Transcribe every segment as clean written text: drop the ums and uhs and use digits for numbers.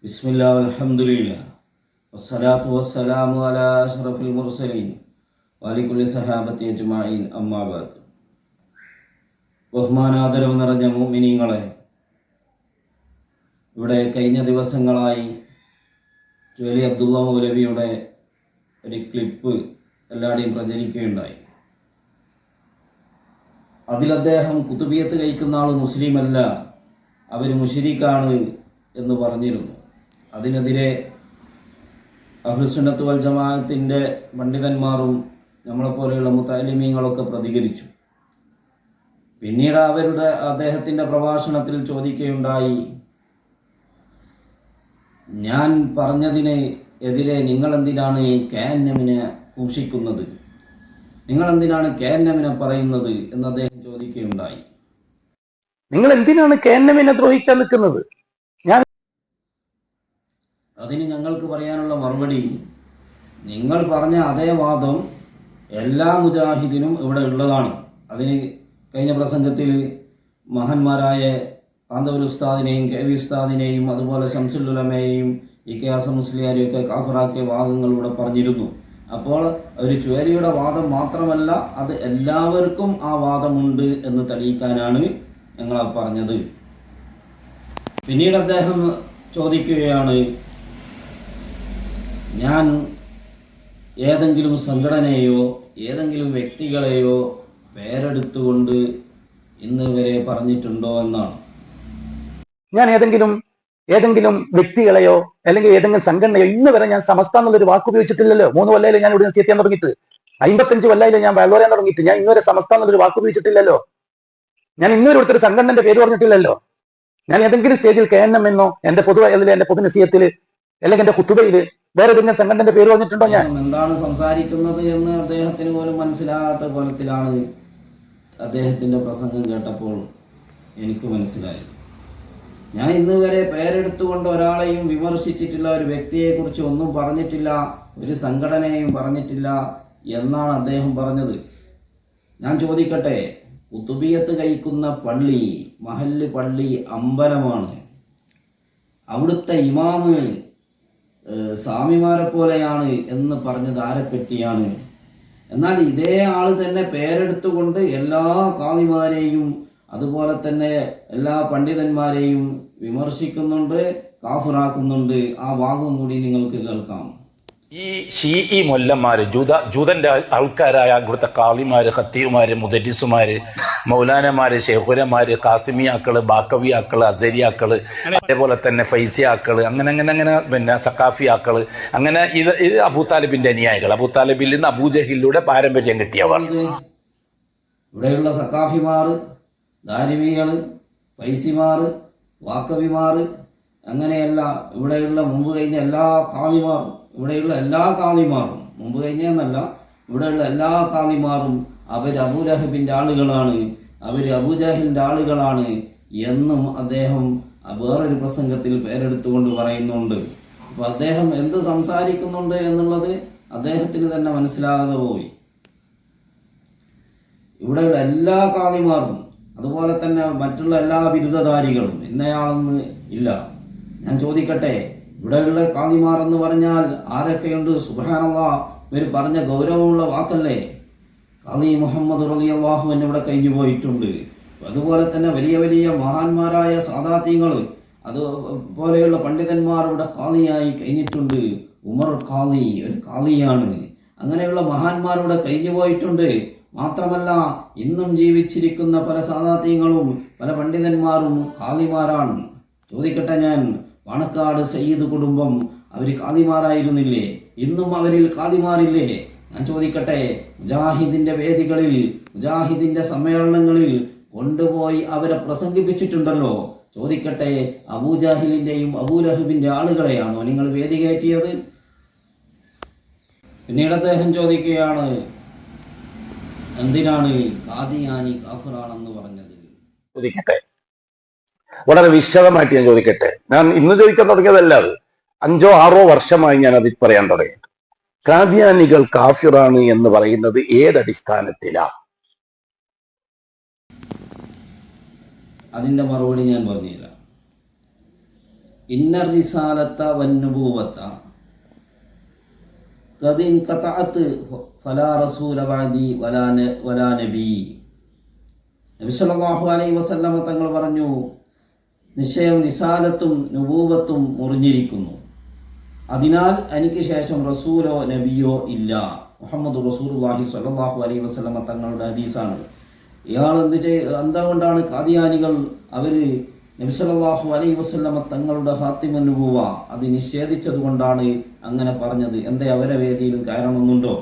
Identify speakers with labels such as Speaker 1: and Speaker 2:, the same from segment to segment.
Speaker 1: ബിസ്മില്ലാഹി വൽഹംദുലില്ലാഹി വസ്സലാത്തു വസ്സലാമു അലാ അഷ്റഫിൽ മുർസലീൻ വലികുല്ലി സഹാബത്തി അജ്മഈൻ അമ്മാ ബഅദ്. ബഹുമാനാദരവ് നിറഞ്ഞ മുഅ്മിനീങ്ങളെ, ഇവിടെ കഴിഞ്ഞ ദിവസങ്ങളായി ജുവലി അബ്ദുള്ള മൗലവിയുടെ ഒരു ക്ലിപ്പ് എല്ലാവരുടെയും പ്രചരിക്കുകയുണ്ടായി. അതിൽ അദ്ദേഹം കുതുബിയത്ത് കഴിക്കുന്ന ആൾ മുസ്ലിമല്ല, അവർ മുശ്രിക്കാണ് എന്ന് പറഞ്ഞിരുന്നു. അതിനെതിരെ അഹ്ലുസുന്നത്ത് വൽ ജമാഅത്തിൻ്റെ പണ്ഡിതന്മാരും നമ്മളെപ്പോലെയുള്ള മുതഅല്ലിമീങ്ങളൊക്കെ പ്രതികരിച്ചു. പിന്നീട് അദ്ദേഹത്തിൻ്റെ പ്രഭാഷണത്തിൽ ചോദിക്കുകയുണ്ടായി, ഞാൻ പറഞ്ഞതിന് എതിരെ നിങ്ങളെന്തിനാണ് KNMനെ ഘോഷിക്കുന്നത്, നിങ്ങളെന്തിനാണ് KNMനെ പറയുന്നത് എന്ന് അദ്ദേഹം ചോദിക്കുകയുണ്ടായി.
Speaker 2: നിങ്ങൾ എന്തിനാണ് KNMനെ ദ്രോഹിക്കാൻ നിൽക്കുന്നത്?
Speaker 1: അതിന് ഞങ്ങൾക്ക് പറയാനുള്ള മറുപടി, നിങ്ങൾ പറഞ്ഞ അതേ വാദം എല്ലാ മുജാഹിദിനും ഇവിടെ ഉള്ളതാണ്. അതിന് കഴിഞ്ഞ പ്രസംഗത്തിൽ മഹാന്മാരായ കാന്തപുര ഉസ്താദിനെയും KV ഉസ്താദിനെയും അതുപോലെ ശംസുൽ ഉലമയെയും KK ഹസൻ മുസ്ലിയാരെയൊക്കെ കാഫിറാക്കിയ ഭാഗങ്ങൾ ഇവിടെ പറഞ്ഞിരുന്നു. അപ്പോൾ ഒരു ചുവരിയുടെ വാദം മാത്രമല്ല, അത് എല്ലാവർക്കും ആ വാദമുണ്ട് എന്ന് തെളിയിക്കാനാണ് ഞങ്ങൾ പറഞ്ഞത്. പിന്നീട് അദ്ദേഹം ചോദിക്കുകയാണ്, ഞാൻ ഏതെങ്കിലും സംഘടനയോ ഏതെങ്കിലും വ്യക്തികളെയോ പേരെടുത്തുകൊണ്ട് ഇന്ന് വരെ പറഞ്ഞിട്ടുണ്ടോ എന്നാണ്.
Speaker 2: ഞാൻ ഏതെങ്കിലും വ്യക്തികളെയോ അല്ലെങ്കിൽ ഏതെങ്കിലും സംഘടനയോ ഇന്ന് വരെ ഞാൻ സമസ്ത എന്നുള്ളൊരു വാക്ക് ഉപയോഗിച്ചിട്ടില്ലല്ലോ. 3 കൊല്ലയിൽ ഞാൻ ഇവിടെ ചെയ്യാൻ തുടങ്ങിയിട്ട്, 55 കൊല്ലയിൽ ഞാൻ വെള്ളോരാൻ തുടങ്ങിയിട്ട് ഞാൻ ഇന്നുവരെ സമസ്ത എന്നുള്ളൊരു വാക്ക് ഉപയോഗിച്ചിട്ടില്ലല്ലോ. ഞാൻ ഇന്നുവരെ ഒരു സംഘടനയുടെ പേര് പറഞ്ഞിട്ടില്ലല്ലോ. ഞാൻ ഏതെങ്കിലും സ്റ്റേജിൽ KNM എന്നോ എന്റെ എന്റെ പൊതു നസീഹത്തിൽ അല്ലെങ്കിൽ എന്റെ ഖുതുബയിൽ വേറെ ഏതെങ്കിലും സംഘടനയുടെ പേര് പറഞ്ഞിട്ടുണ്ടോ? ഞാൻ
Speaker 1: എന്താണ് സംസാരിക്കുന്നത് എന്ന് അദ്ദേഹത്തിന് പോലും മനസ്സിലാകാത്ത കോലത്തിലാണ് അദ്ദേഹത്തിന്റെ പ്രസംഗം കേട്ടപ്പോൾ എനിക്ക് മനസ്സിലായത്. ഞാൻ ഇന്ന് വരെ പേരെടുത്തുകൊണ്ട് ഒരാളെയും വിമർശിച്ചിട്ടില്ല, ഒരു വ്യക്തിയെ കുറിച്ച് ഒന്നും പറഞ്ഞിട്ടില്ല, ഒരു സംഘടനയെയും പറഞ്ഞിട്ടില്ല എന്നാണ് അദ്ദേഹം പറഞ്ഞത്. ഞാൻ ചോദിക്കട്ടെ, കുതുബിയത്ത് കഴിക്കുന്ന പള്ളി മഹല്ല് പള്ളി അമ്പലമാണ്. അവിടുത്തെ ഇമാമ് സ്വാമിമാരെ പോലെയാണ് എന്ന് പറഞ്ഞത് ആരെപ്പറ്റിയാണ്? എന്നാൽ ഇതേ ആള് തന്നെ പേരെടുത്തുകൊണ്ട് എല്ലാ കാളിമാരെയും അതുപോലെ തന്നെ എല്ലാ പണ്ഡിതന്മാരെയും വിമർശിക്കുന്നുണ്ട്, കാഫിറാക്കുന്നുണ്ട്. ആ ഭാഗം കൂടി നിങ്ങൾക്ക് കേൾക്കാം.
Speaker 3: ഈ ഷീഇ മൊല്ലന്മാര്, ജൂതന്റെ ആൾക്കാരായ ഇവിടുത്തെ കാളിമാര്, ഖത്തീമാര്, മുദരിസുമാര്, മൗലാനമാര്, ഷെയ്ഖുരമാര്, കാസിമിയാക്കള്, ബാക്കവിയാക്കള്, അസരിയാക്കള്, അതേപോലെ തന്നെ ഫൈസിയാക്കള്, അങ്ങനെ പിന്നെ സക്കാഫിയാക്കള്, അങ്ങനെ ഇത് അബൂതാലിബിന്റെ അനുയായികൾ, അബൂതാലിബിൽ നിന്ന് അബൂജഹിലൂടെ പാരമ്പര്യം കിട്ടിയവർ.
Speaker 1: ഇവിടെയുള്ള സക്കാഫിമാർ, ദാരിമികള്, ഫൈസിമാർ, വാക്കവിമാർ, അങ്ങനെയല്ല ഇവിടെയുള്ള മുമ്പ് കഴിഞ്ഞ എല്ലാ കാളിമാറും, ഇവിടെയുള്ള എല്ലാ കാളിമാറും, മുമ്പ് കഴിഞ്ഞെന്നല്ല, ഇവിടെയുള്ള എല്ലാ കാളിമാറും അവർ അബൂലഹബിന്റെ ആളുകളാണ്, അവർ അബൂജഹലിന്റെ ആളുകളാണ് എന്നും അദ്ദേഹം വേറൊരു പ്രസംഗത്തിൽ പേരെടുത്തുകൊണ്ട് പറയുന്നുണ്ട്. അപ്പൊ അദ്ദേഹം എന്ത് സംസാരിക്കുന്നുണ്ട് എന്നുള്ളത് അദ്ദേഹത്തിന് തന്നെ മനസ്സിലാകാതെ പോയി. ഇവിടെയുള്ള എല്ലാ കാളിമാറും അതുപോലെ തന്നെ മറ്റുള്ള എല്ലാ ബിരുദധാരികളും ഇന്നയാളെന്ന് ഇല്ല. ഞാൻ ചോദിക്കട്ടെ, ഇവിടെയുള്ള കാളിമാർ എന്ന് പറഞ്ഞാൽ ആരൊക്കെയുണ്ട്? സുബ്ഹാനല്ലാഹ്, ഇവർ പറഞ്ഞ ഗൗരവമുള്ള വാക്കല്ലേ. ഖാദി മുഹമ്മദ് റളിയല്ലാഹു അൻഹു ഇവിടെ കഴിഞ്ഞു പോയിട്ടുണ്ട്. അതുപോലെ തന്നെ വലിയ വലിയ മഹാന്മാരായ സാദാത്യങ്ങൾ, അതുപോലെയുള്ള പണ്ഡിതന്മാർ ഇവിടെ ഖാദിയായി കഴിഞ്ഞിട്ടുണ്ട്. ഉമർ ഖാദി ഒരു ഖാദിയാണ്. അങ്ങനെയുള്ള മഹാന്മാർ ഇവിടെ കഴിഞ്ഞു പോയിട്ടുണ്ട്. മാത്രമല്ല ഇന്നും ജീവിച്ചിരിക്കുന്ന പല സാദാത്യങ്ങളും പല പണ്ഡിതന്മാരും ഖാദിമാരാണ്. ചോദിക്കട്ടെ, ഞാൻ പാണക്കാട് സയ്യിദ് കുടുംബം അവർ ഖാദിമാരായിരുന്നില്ലേ? ഇന്നും അവരിൽ ഖാദിമാരില്ലേ? ഞാൻ ചോദിക്കട്ടെ, മുജാഹിദിന്റെ വേദികളിൽ, മുജാഹിദിന്റെ സമ്മേളനങ്ങളിൽ കൊണ്ടുപോയി അവരെ പ്രസംഗിപ്പിച്ചിട്ടുണ്ടല്ലോ. ചോദിക്കട്ടെ, അബൂജാഹിലിന്റെയും അബൂലഹബിന്റെ ആളുകളെയാണോ നിങ്ങൾ വേദി കയറ്റിയത്? പിന്നീട് അദ്ദേഹം ചോദിക്കുകയാണ്, എന്തിനാണ് ഖാദിയാനി കാഫിറാണെന്ന് പറഞ്ഞത്?
Speaker 2: ചോദിക്കട്ടെ, വളരെ വിശദമായിട്ട് ഞാൻ ചോദിക്കട്ടെ. ഞാൻ ഇന്ന് ചോദിക്കാൻ തുടങ്ങിയതല്ല, അത് 5-6 വർഷമായി ഞാൻ അതിൽ പറയാൻ തുടങ്ങി. ഖാദിയാനികൾ കാഫിറാണ് എന്ന് പറയുന്നത് ഏതടിസ്ഥാനത്തിലാ?
Speaker 1: അതിന്റെ മറുപടി ഞാൻ പറഞ്ഞുതരാം. ഇന്ന റിസാലത്ത വന്നുബൂവത്ത ഖദ് ഇൻഖതഅത് ഫലാ റസൂല ബഅദി വലാ നബി. നബി സല്ലല്ലാഹു അലൈഹി വസല്ലമ തങ്ങൾ പറഞ്ഞു, നിശ്ചയം റിസാലത്തും നുബൂവത്തും മുറിഞ്ഞിരിക്കുന്നു, അതിനാൽ എനിക്ക് ശേഷം റസൂലോ നബിയോ ഇല്ല. മുഹമ്മദ് റസൂലുള്ളാഹി സ്വല്ലല്ലാഹു അലൈഹി വസല്ലമ തങ്ങളുടെ ഹദീസാണ്. ഇയാൾ എന്തുകൊണ്ടാണ് ഖാദിയാനികൾ അവര് നബി സല്ലല്ലാഹു അലൈഹി വസല്ലമ തങ്ങളുടെ ഖാത്തിമുൻ നുബുവ അത് നിഷേധിച്ചത് കൊണ്ടാണ് അങ്ങനെ പറഞ്ഞത്? എന്തേ അവരെ വേദിയിലും കയറണമെന്നുണ്ടോ?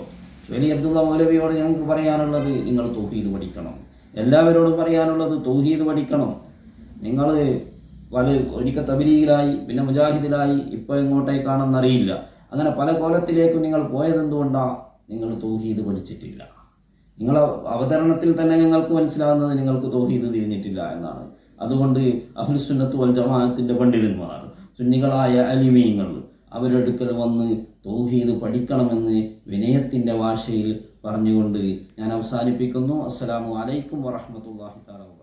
Speaker 1: ചൊലി അബ്ദുള്ള മൗലവിയോട് ഞങ്ങൾക്ക് പറയാനുള്ളത്, നിങ്ങൾ തൗഹീദ് പഠിക്കണം. എല്ലാവരോടും പറയാനുള്ളത് തൗഹീദ് പഠിക്കണം. നിങ്ങൾ ഒരിക്കൽ തബ്ലീഗിലായി, പിന്നെ മുജാഹിദിലായി, ഇപ്പോൾ എങ്ങോട്ടേക്കാണെന്നറിയില്ല. അങ്ങനെ പല കോലത്തിലേക്കും നിങ്ങൾ പോയതെന്തുകൊണ്ടാണ്? നിങ്ങൾ തൗഹീദ് പഠിച്ചിട്ടില്ല. നിങ്ങളെ അവതരണത്തിൽ തന്നെ ഞങ്ങൾക്ക് മനസ്സിലാകുന്നത് നിങ്ങൾക്ക് തൗഹീദ് തിരിഞ്ഞിട്ടില്ല എന്നാണ്. അതുകൊണ്ട് അഹ്ലുസുന്നത്ത് വൽ ജമാഅത്തിന്റെ പണ്ഡിതന്മാർ, സുന്നികളായ അലിമീങ്ങൾ അവരെടുക്കൽ വന്ന് തൗഹീദ് പഠിക്കണമെന്ന് വിനയത്തിന്റെ ഭാഷയിൽ പറഞ്ഞുകൊണ്ട് ഞാൻ അവസാനിപ്പിക്കുന്നു. അസ്സലാമു അലൈക്കും വറഹ്മത്തുള്ളാഹി തആല.